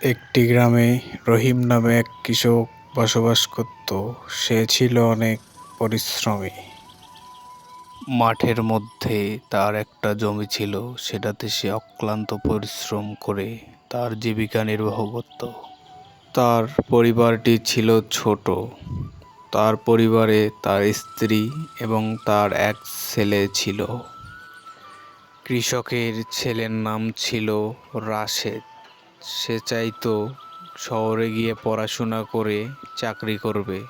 একটি গ্রামে রহিম নামে এক কৃষক বসবাস করত। সে ছিল অনেক পরিশ্রমী। মাঠের মধ্যে তার একটা জমি ছিল, সেটাতে সে অক্লান্ত পরিশ্রম করে তার জীবিকা নির্বাহ করত। তার পরিবারটি ছিল ছোট। তার পরিবারে তার স্ত্রী এবং তার এক ছেলে ছিল। কৃষকের ছেলের নাম ছিল রাশেদ। সে চাইতো শহরে গিয়ে পড়াশোনা করে চাকরি করবে।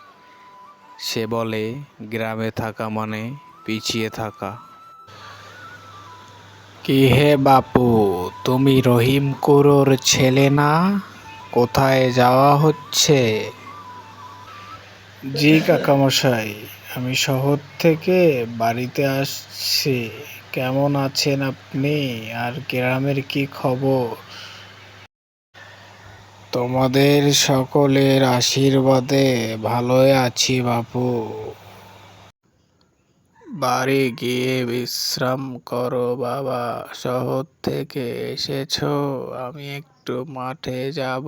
সে বলে, গ্রামে থাকা মানে পিছিয়ে থাকা। কি হে বাপু, তুমি রহিম কুঁড়োর ছেলে না? কোথায় যাওয়া হচ্ছে? জি কাকামশাই, আমি শহর থেকে বাড়িতে আসছি। কেমন আছেন আপনি? আর গ্রামের কি খবর? তোমাদের সকলের আশীর্বাদে ভালোই আছি বাপু। বাড়ি গিয়ে বিশ্রাম করো বাবা। শহর থেকে এসেছো, আমি একটু মাঠে যাব,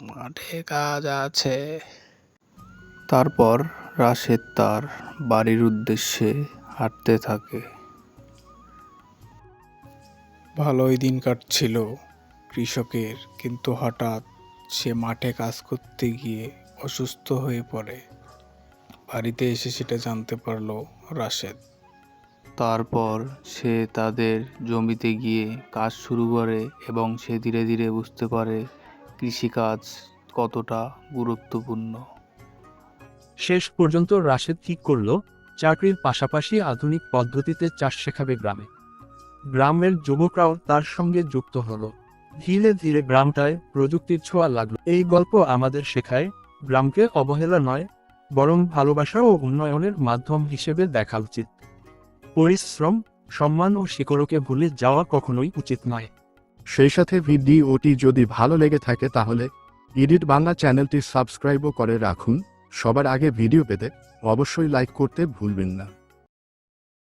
মাঠে কাজ আছে। তারপর রাশেদ তার বাড়ির উদ্দেশ্যে হাঁটতে থাকে। ভালোই দিন কাটছিল কৃষকের, কিন্তু হঠাৎ সে মাঠে কাজ করতে গিয়ে অসুস্থ হয়ে পড়ে। বাড়িতে এসে সেটা জানতে পারল রাশেদ। তারপর সে তাদের জমিতে গিয়ে কাজ শুরু করে এবং সে ধীরে ধীরে বুঝতে পারে কৃষিকাজ কতটা গুরুত্বপূর্ণ। শেষ পর্যন্ত রাশেদ ঠিক করল চাকরির পাশাপাশি আধুনিক পদ্ধতিতে চাষ শেখাবে গ্রামে। গ্রামের যুবকরাও তার সঙ্গে যুক্ত হলো। ধীরে ধীরে গ্রামটায় প্রযুক্তির ছোঁয়া লাগলো। এই গল্প আমাদের শেখায়, গ্রামকে অবহেলা নয়, বরং ভালোবাসা ও উন্নয়নের মাধ্যম হিসেবে দেখা উচিত। পরিশ্রম, সম্মান ও শিকড়কে ভুলে যাওয়া কখনোই উচিত নয়। সেই সাথে ভিডিওটি যদি ভালো লেগে থাকে তাহলে ইডিট বাংলা চ্যানেলটি সাবস্ক্রাইবও করে রাখুন। সবার আগে ভিডিও পেতে অবশ্যই লাইক করতে ভুলবেন না।